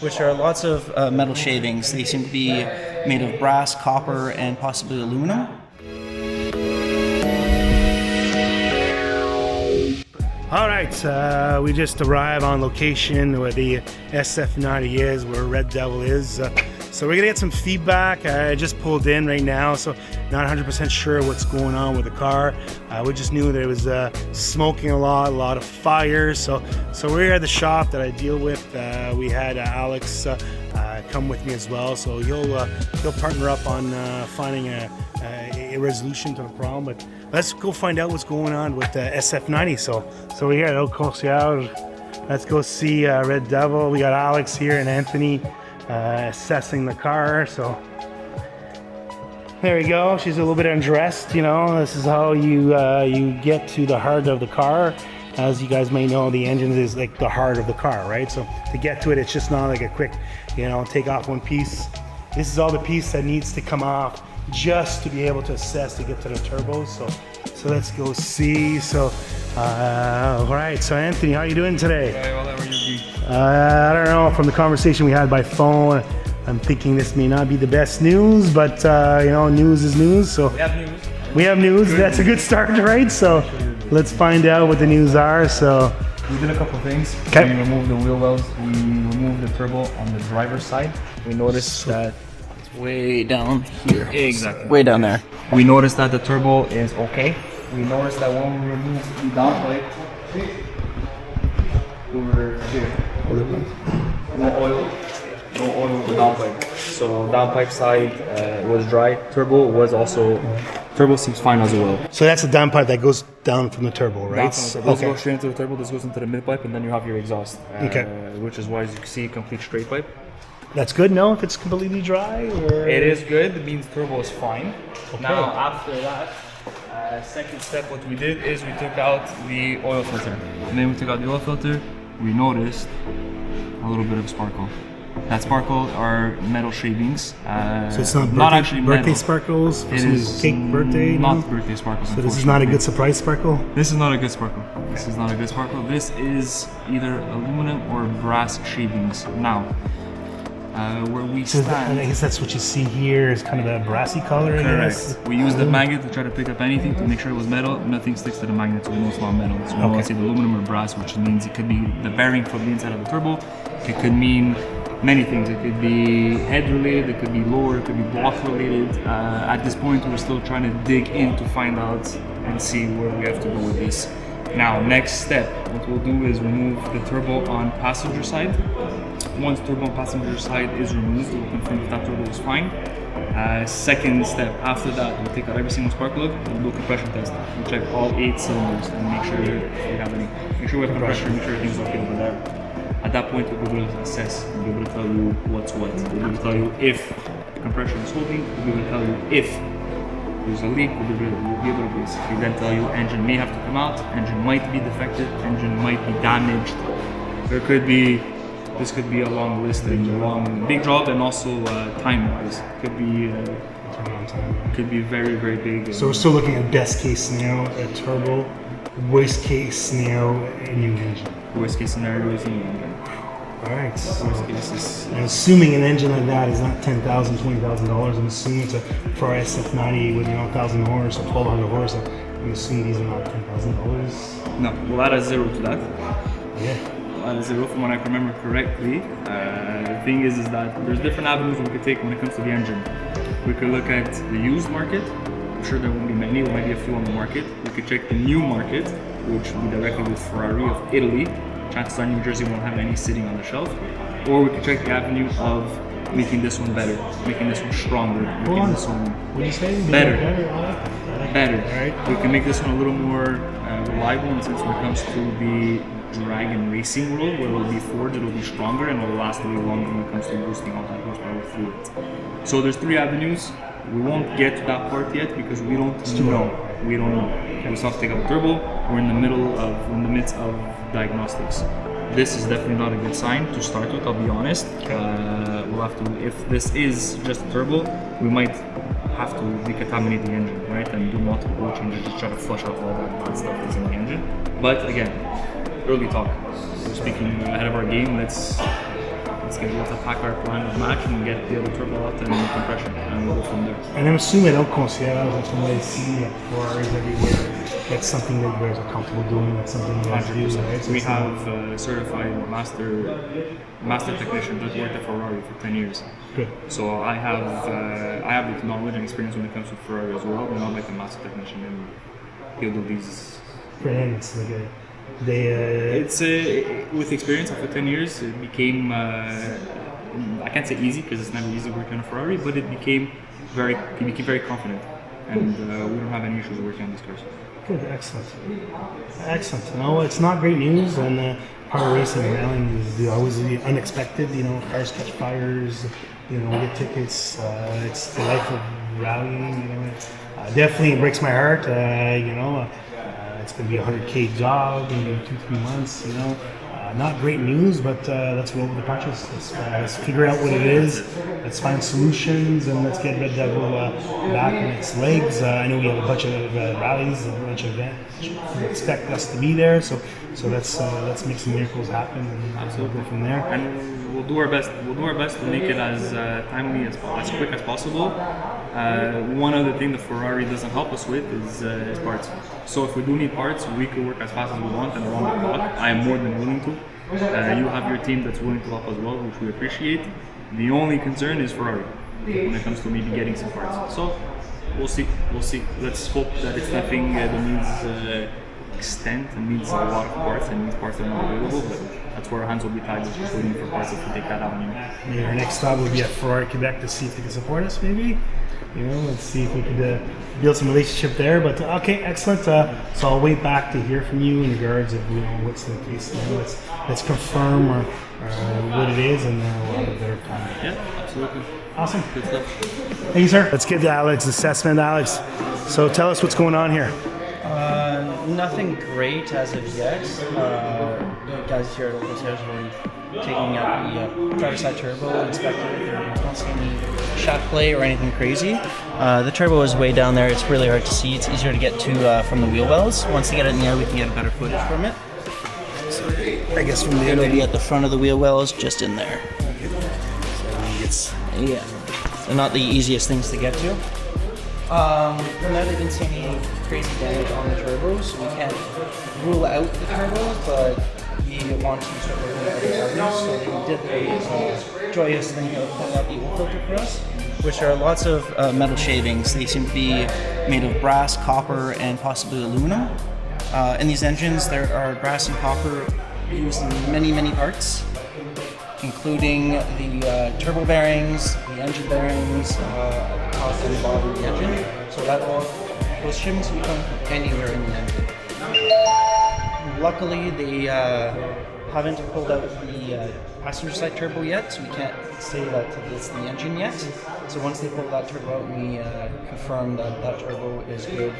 which are lots of metal shavings. They seem to be made of brass, copper, and possibly aluminum. All right, we just arrived on location where the SF90 is, where Red Devil is. So we're gonna get some feedback. I just pulled in right now, so not 100% sure what's going on with the car. We just knew that it was smoking a lot of fire. So we're here at the shop that I deal with. We had Alex come with me as well, so he'll partner up on finding a resolution to the problem. But let's go find out what's going on with the SF90. So we're here at El Concierge. Let's go see Red Devil. We got Alex here and Anthony assessing the car. So there we go. She's a little bit undressed. You know, this is how you get to the heart of the car. As you guys may know, the engine is like the heart of the car, right? So to get to it, it's just not like a quick, take off one piece. This is all the piece that needs to come off just to be able to assess to get to the turbos. So let's go see. All right, so Anthony, how are you doing today? Very well, how are you? I don't know, from the conversation we had by phone, I'm thinking this may not be the best news, but news is news. So We have news. we have news. Good That's a good start, right? So let's find out what the news are. So We did a couple of things. Okay. We removed the wheel wells. We removed the turbo on the driver's side. We noticed that Way down here. Exactly. Way down there. We noticed that the turbo is okay. We noticed that when we removed the downpipe, we were here. No oil with the downpipe. So downpipe side was dry. Turbo seems fine as well. So that's the downpipe that goes down from the turbo, right? This goes straight into the turbo. This goes into the mid pipe, and then you have your exhaust. Okay. Which is why you can see a complete straight pipe. That's good, no? If it's completely dry? Or? It is good. It means turbo is fine. Now after that, second step, what we did is we took out the oil filter. And then we took out the oil filter. We noticed a little bit of sparkle. That sparkle are metal shavings. So it's not actually birthday metal. sparkles? It is cake birthday? not no? birthday sparkles. So this is not a good surprise sparkle? This is not a good sparkle. This is not a good sparkle. This is either aluminum or brass shavings. Now, where we So stand. I guess that's what you see here is kind of that brassy color, I guess. Correct. We used the magnet to try to pick up anything to make sure it was metal. Nothing sticks to the magnet, so we know it's not metal. So we don't see the aluminum or brass, which means it could be the bearing from the inside of the turbo. It could mean many things. It could be head related, it could be lower, it could be block related. At this point, we're still trying to dig in to find out and see where we have to go with this. Now, next step, what we'll do is remove the turbo on passenger side. Once turbo on passenger side is removed, we'll confirm if that turbo is fine. Second step, after that, we'll take out every single spark plug and do a compression test. We'll check all 8 cylinders and make sure we have compression, make sure everything's okay over there. At that point, we'll be able to assess, we'll be able to tell you what's what. We'll be able to tell you if the compression is holding, we'll be able to tell you if there's a leak, we'll be able to basically then tell you engine may have to come out, engine might be defective, engine might be damaged. This could be a long list and a long, big job, and also time-wise, could be very, very big. So we're still looking at best case scenario, a turbo, worst case scenario, a new engine. Worst case scenario is a new engine. All right. So Worst case is I'm assuming an engine like that is not $10,000, $20,000. I'm assuming it's a Ferrari SF90 with 1,000 horse or 1,200 horse. I'm assuming these are not $10,000. no. We'll add a zero to that. Yeah. We'll add a zero from what I can remember correctly. The thing is that there's different avenues we could take when it comes to the engine. We could look at the used market. I'm sure there won't be many. There might be a few on the market. We could check the new market, which would be directly with Ferrari of Italy. Chances are New Jersey won't have any sitting on the shelf. Or we could check the avenue of making this one better, making this one stronger, making this one What do you say? better. Better. All right. We can make this one a little more reliable in the sense when it comes to the drag and racing world, where it'll be forged, it'll be stronger, and it'll last a little longer when it comes to boosting all that horsepower through it. So there's 3 avenues. We won't get to that part yet because we don't know. We don't know. We still have to take out the turbo. We're in the midst of diagnostics. This is definitely not a good sign to start with, I'll be honest. We'll have to, if this is just a turbo, we might have to decontaminate the engine, right? And do multiple oil changes to try to flush out all that bad stuff that's in the engine. But again, early talk. We're speaking ahead of our game. Let's schedule to pack our plan of match and get the other turbo out and compression, and we'll go from there. And I'm assuming au concierge, from what I see, Ferraris everywhere, that's something that you guys are comfortable doing, that's something you guys do, right? So We have a certified master technician that worked at Ferrari for 10 years. Good. So I have the knowledge and experience when it comes to Ferrari as well, but not like a master technician, and he'll do these. For him, it's like It's with experience after 10 years, it became I can't say easy because it's never easy working on a Ferrari, but he became very confident, and we don't have any issues working on these cars. good, excellent. No, it's not great news, and part of racing and rallying is always the unexpected. You know, cars catch fires. You know, we get tickets. It's the life of rallying. You know, definitely breaks my heart. You know. It's going to be a 100K job in 2-3 months, you know. Not great news, but let's roll with the punches. Let's figure out what it is. Let's find solutions, and let's get Red Devil back on its legs. I know we have a bunch of rallies, a bunch of events. We expect us to be there, so let's make some miracles happen, and we'll go from there. And we'll do our best. We'll do our best to make it as timely as quick as possible. One other thing that Ferrari doesn't help us with is parts. So if we do need parts, we can work as fast as we want and around the clock. I am more than willing to. You have your team that's willing to help as well, which we appreciate. The only concern is Ferrari when it comes to maybe getting some parts. So we'll see. Let's hope that it's nothing that needs extent and needs a lot of parts and needs parts that are not available. But that's where our hands will be tied, just waiting for parts if we take that avenue. Maybe our next stop will be at Ferrari Quebec to see if they can support us, maybe. You know, let's see if we could build some relationship there. But okay, excellent. So I'll wait back to hear from you in regards of what's the case. Let's confirm or what it is, and we'll have a better plan. Yeah, absolutely. Awesome. Good stuff. Thank you, sir. Let's get to Alex's assessment. Alex, so tell us what's going on here. Nothing great as of yet. The guys here at Local Sales are already taking out the driver's side turbo and inspecting it. They don't see any shaft play or anything crazy. The turbo is way down there. It's really hard to see. It's easier to get to from the wheel wells. Once they get it in the air, we can get a better footage from it. So I guess from there, it'll be at the front of the wheel wells, just in there. So they're not the easiest things to get to. No, they didn't see any crazy damage on the turbos, so we can't rule out the turbos, but we want to start looking at other areas. So they did a joyous thing of pulling out the oil filter for us, which are lots of metal shavings. They seem to be made of brass, copper, and possibly aluminum. In these engines, there are brass and copper used in many parts, including the turbo bearings, the engine bearings, top and bottom of the engine. So that those shipments will be coming from anywhere in the engine. Luckily, they haven't pulled out the passenger side turbo yet, so we can't say that it's the engine yet. So once they pull that turbo out, we confirm that that turbo is good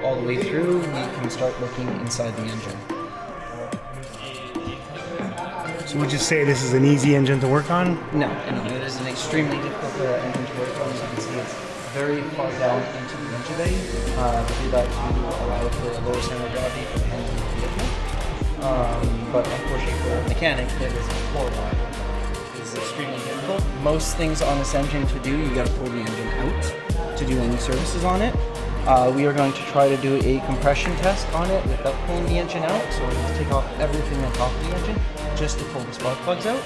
all the way through, we can start looking inside the engine. So would you say this is an easy engine to work on? No, it is an extremely difficult engine to work on. As you can see, it's very far down into the engine bay. To do that to allow for a lower center of gravity for the engine of the vehicle. But unfortunately for the mechanic, it is horrible. It's extremely difficult. Most things on this engine to do, you got to pull the engine out to do any services on it. We are going to try to do a compression test on it without pulling the engine out. So we're going to take off everything on top of the engine just to pull the spark plugs out.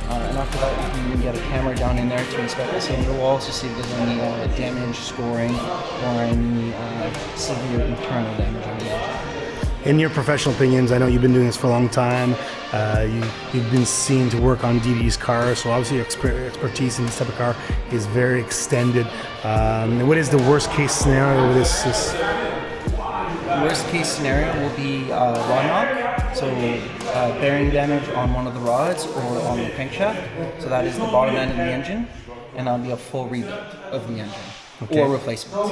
And after that, we can get a camera down in there to inspect the cylinder walls to see if there's any damage, scoring, or any severe internal damage on the engine. In your professional opinions, I know you've been doing this for a long time. You've been seen to work on DD's cars, so obviously your expertise in this type of car is very extended. What is the worst case scenario with this? Worst case scenario will be rod knock, so bearing damage on one of the rods or on the crankshaft. So that is the bottom end of the engine, and that'll be a full rebuild of the engine. Okay. Or replacement.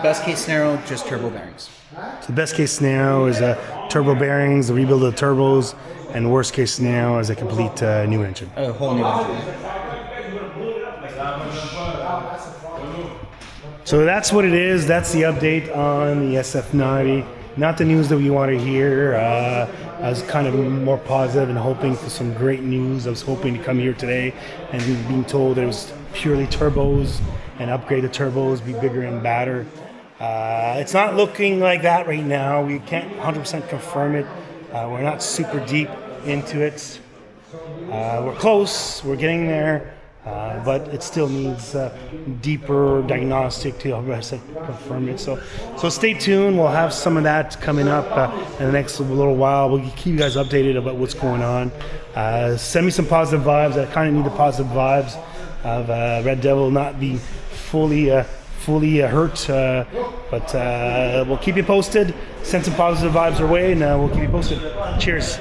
Best case scenario, just turbo bearings. So the best case scenario is turbo bearings, the rebuild of the turbos, and worst case scenario is a complete new engine. A whole new engine. So that's what it is. That's the update on the SF90. not the news that we want to hear. I was kind of more positive and hoping for some great news. I was hoping to come here today and being told that it was purely turbos and upgrade the turbos, be bigger and badder. It's not looking like that right now. We can't 100% confirm it. We're not super deep into it. We're close, we're getting there, but it still needs deeper diagnostic to confirm it. So stay tuned. We'll have some of that coming up in the next little while. We'll keep you guys updated about what's going on. Send me some positive vibes. I kind of need the positive vibes of Red Devil not being fully hurt, but we'll keep you posted. Send some positive vibes our way, and we'll keep you posted. Cheers.